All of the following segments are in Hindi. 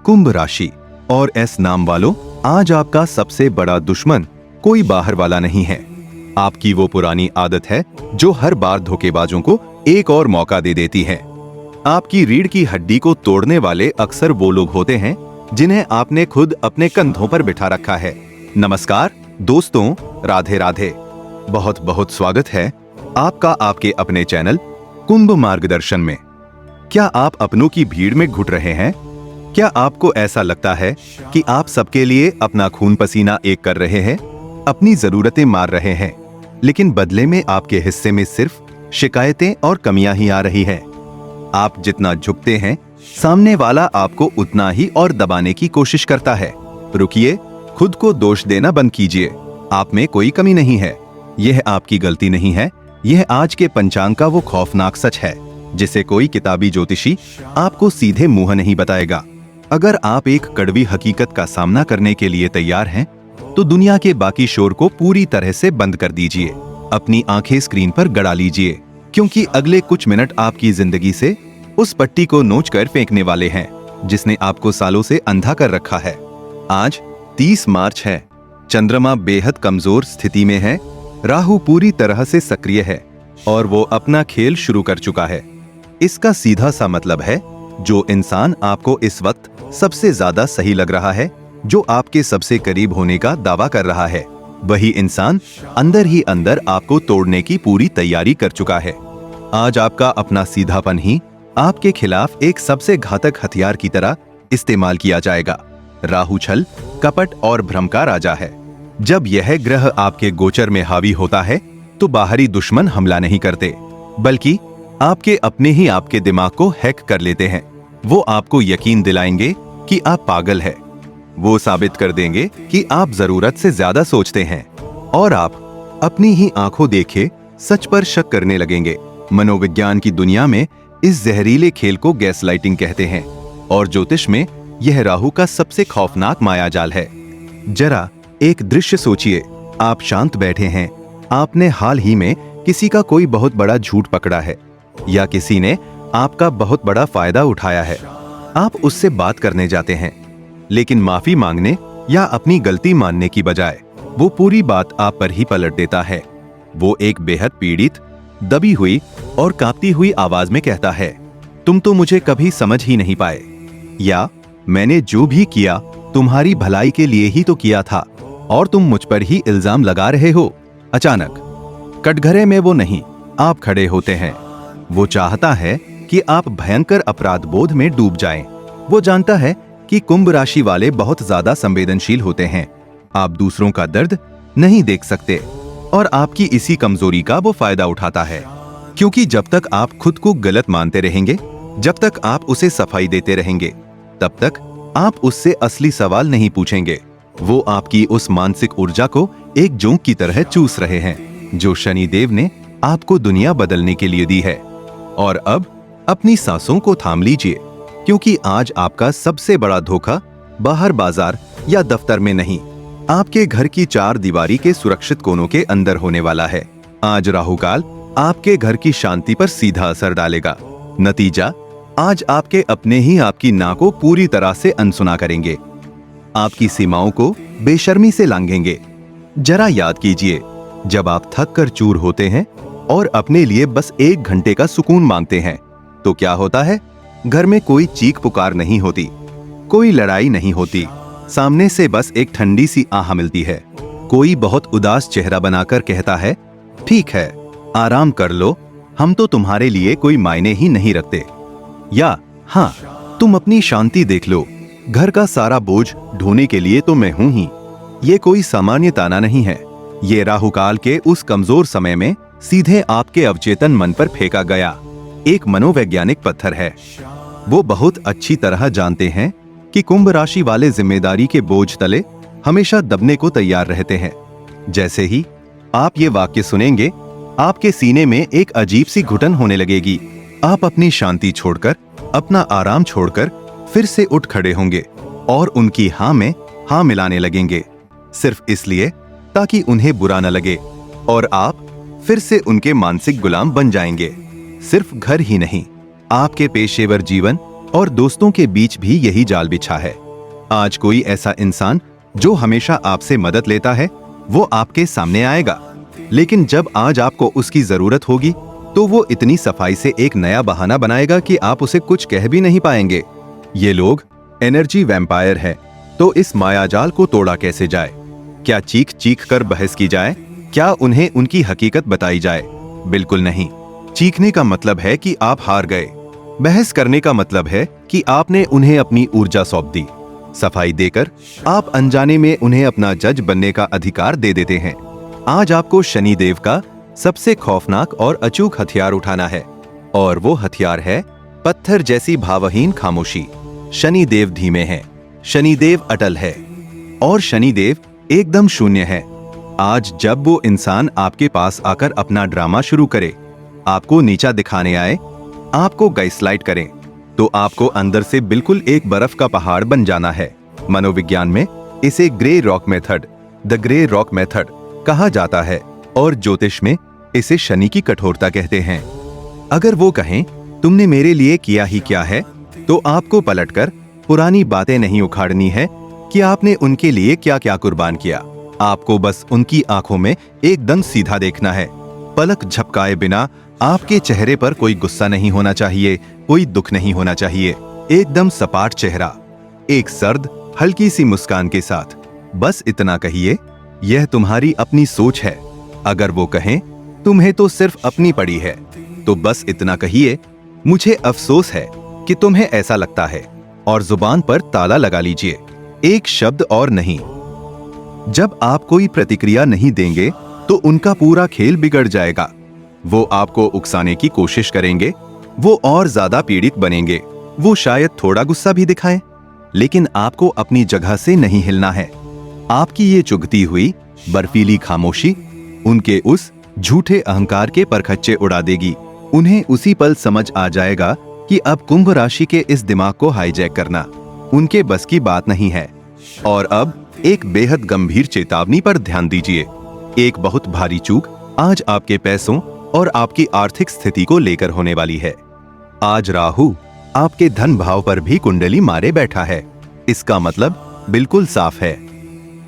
कुंभ राशि और एस नाम वालों, आज आपका सबसे बड़ा दुश्मन कोई बाहर वाला नहीं है। आपकी वो पुरानी आदत है जो हर बार धोखेबाजों को एक और मौका दे देती है। आपकी रीढ़ की हड्डी को तोड़ने वाले अक्सर वो लोग होते हैं जिन्हें आपने खुद अपने कंधों पर बिठा रखा है। नमस्कार दोस्तों, राधे राधे। बहुत बहुत स्वागत है आपका आपके अपने चैनल कुंभ मार्गदर्शन में। क्या आप अपनों की भीड़ में घुट रहे हैं? क्या आपको ऐसा लगता है कि आप सबके लिए अपना खून पसीना एक कर रहे हैं, अपनी जरूरतें मार रहे हैं, लेकिन बदले में आपके हिस्से में सिर्फ शिकायतें और कमियां ही आ रही है? आप जितना झुकते हैं, सामने वाला आपको उतना ही और दबाने की कोशिश करता है। रुकिए, खुद को दोष देना बंद कीजिए। आप में कोई कमी नहीं है, यह आपकी गलती नहीं है। यह आज के पंचांग का वो खौफनाक सच है जिसे कोई किताबी ज्योतिषी आपको सीधे मुंह नहीं बताएगा। अगर आप एक कड़वी हकीकत का सामना करने के लिए तैयार हैं, तो दुनिया के बाकी शोर को पूरी तरह से बंद कर दीजिए। अपनी आंखें स्क्रीन पर गड़ा लीजिए, क्योंकि अगले कुछ मिनट आपकी जिंदगी से उस पट्टी को नोचकर फेंकने वाले हैं जिसने आपको सालों से अंधा कर रखा है। आज 30 मार्च है। चंद्रमा बेहद कमजोर स्थिति में है। राहु पूरी तरह से सक्रिय है और वो अपना खेल शुरू कर चुका है। इसका सीधा सा मतलब है, जो इंसान आपको इस वक्त सबसे ज्यादा सही लग रहा है, जो आपके सबसे करीब होने का दावा कर रहा है, वही इंसान अंदर ही अंदर आपको तोड़ने की पूरी तैयारी कर चुका है। आज आपका अपना सीधापन ही आपके खिलाफ एक सबसे घातक हथियार की तरह इस्तेमाल किया जाएगा। राहु छल, कपट और भ्रम का राजा है। जब यह ग्रह आपके गोचर में हावी होता है, तो बाहरी दुश्मन हमला नहीं करते, बल्कि आपके अपने ही आपके दिमाग को हैक कर लेते हैं। वो आपको यकीन दिलाएंगे कि आप पागल हैं। वो साबित कर देंगे कि आप जरूरत से ज्यादा सोचते हैं, और आप अपनी ही आंखों देखे सच पर शक करने लगेंगे। मनोविज्ञान की दुनिया में इस जहरीले खेल को गैसलाइटिंग कहते हैं, और ज्योतिष में यह राहु का सबसे खौफनाक मायाजाल है। जरा एक दृश्य सोचिए। आप शांत बैठे हैं, आपने हाल ही में किसी का कोई बहुत बड़ा झूठ पकड़ा है, या किसी ने आपका बहुत बड़ा फायदा उठाया है। आप उससे बात करने जाते हैं, लेकिन माफी मांगने या अपनी गलती मानने की बजाय वो पूरी बात आप पर ही पलट देता है। वो एक बेहद पीड़ित, दबी हुई और कांपती हुई आवाज में कहता है, तुम तो मुझे कभी समझ ही नहीं पाए, या मैंने जो भी किया तुम्हारी भलाई के लिए ही तो किया था, और तुम मुझ पर ही इल्जाम लगा रहे हो। अचानक कटघरे में वो नहीं, आप खड़े होते हैं। वो चाहता है कि आप भयंकर अपराध बोध में डूब जाएं। वो जानता है कि कुंभ राशि वाले बहुत ज्यादा संवेदनशील होते हैं। आप दूसरों का दर्द नहीं देख सकते, और आपकी इसी कमजोरी का वो फायदा उठाता है। क्योंकि जब तक आप खुद को गलत मानते रहेंगे, जब तक आप उसे सफाई देते रहेंगे, तब तक आप उससे असली सवाल नहीं पूछेंगे। वो आपकी उस मानसिक ऊर्जा को एक जोंक की तरह चूस रहे हैं जो शनिदेव ने आपको दुनिया बदलने के लिए दी है। और अब अपनी सांसों को थाम लीजिए, क्योंकि आज आपका सबसे बड़ा धोखा बाहर बाजार या दफ्तर में नहीं, आपके घर की चार दीवारी के सुरक्षित कोनों के अंदर होने वाला है। आज राहुकाल आपके घर की शांति पर सीधा असर डालेगा। नतीजा, आज आपके अपने ही आपकी नाक को पूरी तरह से अनसुना करेंगे, आपकी सीमाओं को बेशर्मी से लांघेंगे। जरा याद कीजिए, जब आप थक कर चूर होते हैं और अपने लिए बस 1 घंटे का सुकून मांगते हैं, तो क्या होता है? घर में कोई चीख पुकार नहीं होती, कोई लड़ाई नहीं होती, सामने से बस एक ठंडी सी आह मिलती है। कोई बहुत उदास चेहरा बनाकर कहता है, ठीक है, आराम कर लो, हम तो तुम्हारे लिए कोई मायने ही नहीं रखते। या हाँ, तुम अपनी शांति देख लो, घर का सारा बोझ ढोने के लिए तो मैं हूं ही। ये कोई सामान्य ताना नहीं है, ये राहुकाल के उस कमजोर समय में सीधे आपके अवचेतन मन पर फेंका गया एक मनोवैज्ञानिक पत्थर है। वो बहुत अच्छी तरह जानते हैं कि कुंभ राशि वाले जिम्मेदारी के बोझ तले हमेशा दबने को तैयार रहते हैं। जैसे ही आप ये वाक्य सुनेंगे, आपके सीने में एक अजीब सी घुटन होने लगेगी। आप अपनी शांति छोड़कर, अपना आराम छोड़कर फिर से उठ खड़े होंगे और उनकी हाँ में हाँ मिलाने लगेंगे, सिर्फ इसलिए ताकि उन्हें बुरा न लगे, और आप फिर से उनके मानसिक गुलाम बन जाएंगे। सिर्फ घर ही नहीं, आपके पेशेवर जीवन और दोस्तों के बीच भी यही जाल बिछा है। आज कोई ऐसा इंसान जो हमेशा आपसे मदद लेता है वो आपके सामने आएगा, लेकिन जब आज आपको उसकी जरूरत होगी तो वो इतनी सफाई से एक नया बहाना बनाएगा कि आप उसे कुछ कह भी नहीं पाएंगे। ये लोग एनर्जी वैम्पायर है, तो इस मायाजाल को तोड़ा कैसे जाए? क्या चीख चीख कर बहस की जाए? क्या उन्हें उनकी हकीकत बताई जाए? बिल्कुल नहीं। चीखने का मतलब है कि आप हार गए। बहस करने का मतलब है कि आपने उन्हें अपनी ऊर्जा सौंप दी। सफाई देकर आप अनजाने में उन्हें अपना जज बनने का अधिकार दे देते हैं। आज आपको शनिदेव का सबसे खौफनाक और अचूक हथियार उठाना है, और वो हथियार है पत्थर जैसी भावहीन खामोशी। शनिदेव धीमे हैं, शनिदेव अटल है, और शनिदेव एकदम शून्य है। आज जब वो इंसान आपके पास आकर अपना ड्रामा शुरू करे, आपको नीचा दिखाने आए, आपको गैसलाइट करें, तो आपको अंदर से बिल्कुल एक बर्फ का पहाड़ बन जाना है। मनोविज्ञान में इसे grey rock method, the grey rock method कहा जाता है, और ज्योतिष में इसे शनि की कठोरता कहते हैं। अगर वो कहें तुमने मेरे लिए किया ही क्या है, तो आपको पलटकर पुरानी बातें नहीं उखाड़नी है कि आपने उनके लिए क्या क्या कुर्बान किया। आपको बस उनकी आंखों में एकदम सीधा देखना है, पलक झपकाए बिना। आपके चेहरे पर कोई गुस्सा नहीं होना चाहिए, कोई दुख नहीं होना चाहिए, एकदम सपाट चेहरा, एक सर्द हल्की सी मुस्कान के साथ। बस इतना कहिए, यह तुम्हारी अपनी सोच है। अगर वो कहें तुम्हें तो सिर्फ अपनी पड़ी है, तो बस इतना कहिए, मुझे अफसोस है कि तुम्हें ऐसा लगता है, और जुबान पर ताला लगा लीजिए, एक शब्द और नहीं। जब आप कोई प्रतिक्रिया नहीं देंगे तो उनका पूरा खेल बिगड़ जाएगा। वो आपको उकसाने की कोशिश करेंगे, वो और ज्यादा पीड़ित बनेंगे। वो शायद थोड़ा गुस्सा भी दिखाएं, लेकिन आपको अपनी जगह से नहीं हिलना है। आपकी ये चुभती हुई बर्फीली खामोशी उनके उस झूठे अहंकार के परखच्चे उड़ा देगी। उन्हें उसी पल समझ आ जाएगा कि अब कुंभ राशि के इस दिमाग को हाईजैक करना उनके बस की बात नहीं है। और अब एक बेहद गंभीर चेतावनी पर ध्यान दीजिए। एक बहुत भारी चूक आज आपके पैसों और आपकी आर्थिक स्थिति को लेकर होने वाली है। आज राहु आपके धन भाव पर भी कुंडली मारे बैठा है। इसका मतलब बिल्कुल साफ है,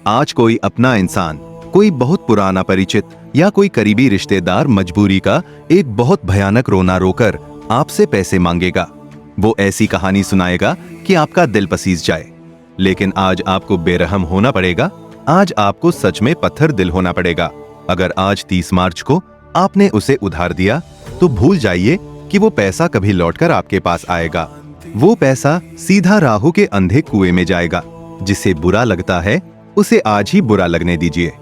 आज कोई अपना इंसान, कोई बहुत पुराना परिचित या कोई करीबी रिश्तेदार मजबूरी का एक बहुत भयानक रोना रोकर आपसे पैसे मांगेगा। वो ऐसी कहानी सुनाएगा कि आपका दिल पसीज जाए। लेकिन आज आपको बेरहम होना पड़ेगा। आज आपको सच में पत्थर दिल होना पड़ेगा। अगर आज 30 मार्च को आपने उसे उधार दिया, तो भूल जाइए कि वो पैसा कभी लौटकर आपके पास आएगा। वो पैसा सीधा राहु के अंधे कुएं में जाएगा। जिसे बुरा लगता है उसे आज ही बुरा लगने दीजिए।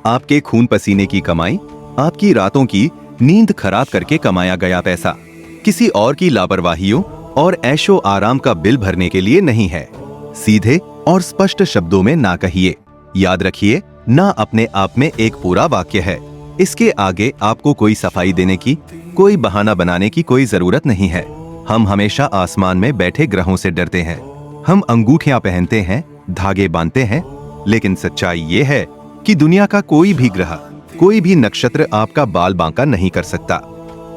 आपके खून पसीने की कमाई, आपकी रातों की नींद खराब करके कमाया गया पैसा किसी और की लापरवाहियों और ऐशो आराम का बिल भरने के लिए नहीं है। सीधे और स्पष्ट शब्दों में ना कहिए। याद रखिए, ना अपने आप में एक पूरा वाक्य है। इसके आगे आपको कोई सफाई देने की, कोई बहाना बनाने की कोई जरूरत नहीं है। हम हमेशा आसमान में बैठे ग्रहों से डरते हैं। हम अंगूठियां पहनते हैं, धागे बांधते हैं, लेकिन सच्चाई ये है कि दुनिया का कोई भी ग्रह, कोई भी नक्षत्र आपका बाल बांका नहीं कर सकता,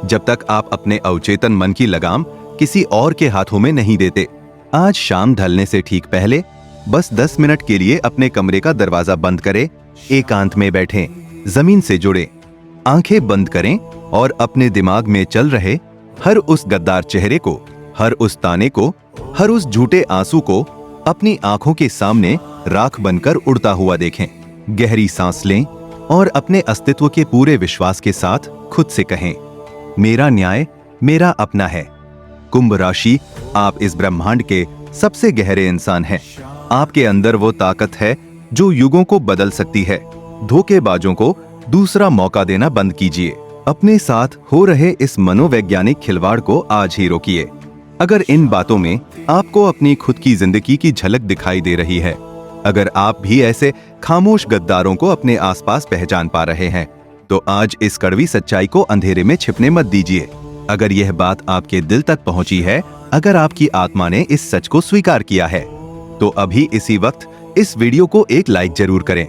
जब तक आप अपने अवचेतन मन की लगाम किसी और के हाथों में नहीं देते। आज शाम ढलने से ठीक पहले बस 10 मिनट के लिए अपने कमरे का दरवाजा बंद करें, एकांत में बैठें, जमीन से जुड़े, आंखें बंद करें और अपने दिमाग में चल रहे हर उस गद्दार चेहरे को, हर उस ताने को, हर उस झूठे आंसू को अपनी आंखों के सामने राख बनकर उड़ता हुआ देखें। गहरी सांस लें और अपने अस्तित्व के पूरे विश्वास के साथ खुद से कहें, मेरा न्याय मेरा अपना है। कुंभ राशि, आप इस ब्रह्मांड के सबसे गहरे इंसान हैं। आपके अंदर वो ताकत है जो युगों को बदल सकती है। धोखेबाजों को दूसरा मौका देना बंद कीजिए। अपने साथ हो रहे इस मनोवैज्ञानिक खिलवाड़ को आज ही रोकिए। अगर इन बातों में आपको अपनी खुद की जिंदगी की झलक दिखाई दे रही है, अगर आप भी ऐसे खामोश गद्दारों को अपने आसपास पहचान पा रहे हैं, तो आज इस कड़वी सच्चाई को अंधेरे में छिपने मत दीजिए। अगर यह बात आपके दिल तक पहुंची है, अगर आपकी आत्मा ने इस सच को स्वीकार किया है, तो अभी इसी वक्त इस वीडियो को एक लाइक जरूर करें।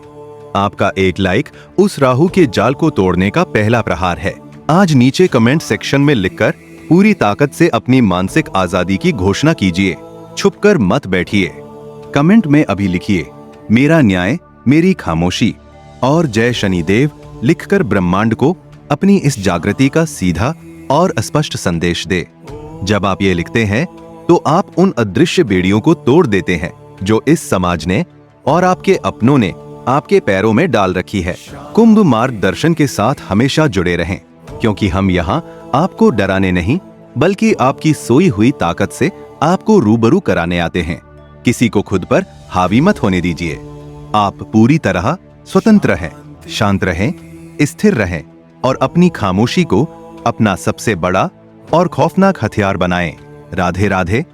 आपका एक लाइक उस राहु के जाल को तोड़ने का पहला प्रहार है। आज नीचे कमेंट सेक्शन में लिखकर पूरी ताकत से अपनी मानसिक आजादी की घोषणा कीजिए। छुपकर मत बैठिए। कमेंट में अभी लिखिए, मेरा न्याय मेरी खामोशी और जय शनिदेव लिखकर ब्रह्मांड को अपनी इस जागृति का सीधा और स्पष्ट संदेश दे। जब आप ये लिखते हैं तो आप उन अदृश्य बेड़ियों को तोड़ देते हैं जो इस समाज ने और आपके अपनों ने आपके पैरों में डाल रखी है। कुंभ मार्गदर्शन के साथ हमेशा जुड़े रहें, क्योंकि हम यहाँ आपको डराने नहीं बल्कि आपकी सोई हुई ताकत से आपको रूबरू कराने आते हैं। किसी को खुद पर हावी मत होने दीजिए। आप पूरी तरह स्वतंत्र हैं। शांत रहें, स्थिर रहें और अपनी खामोशी को अपना सबसे बड़ा और खौफनाक हथियार बनाएं। राधे राधे।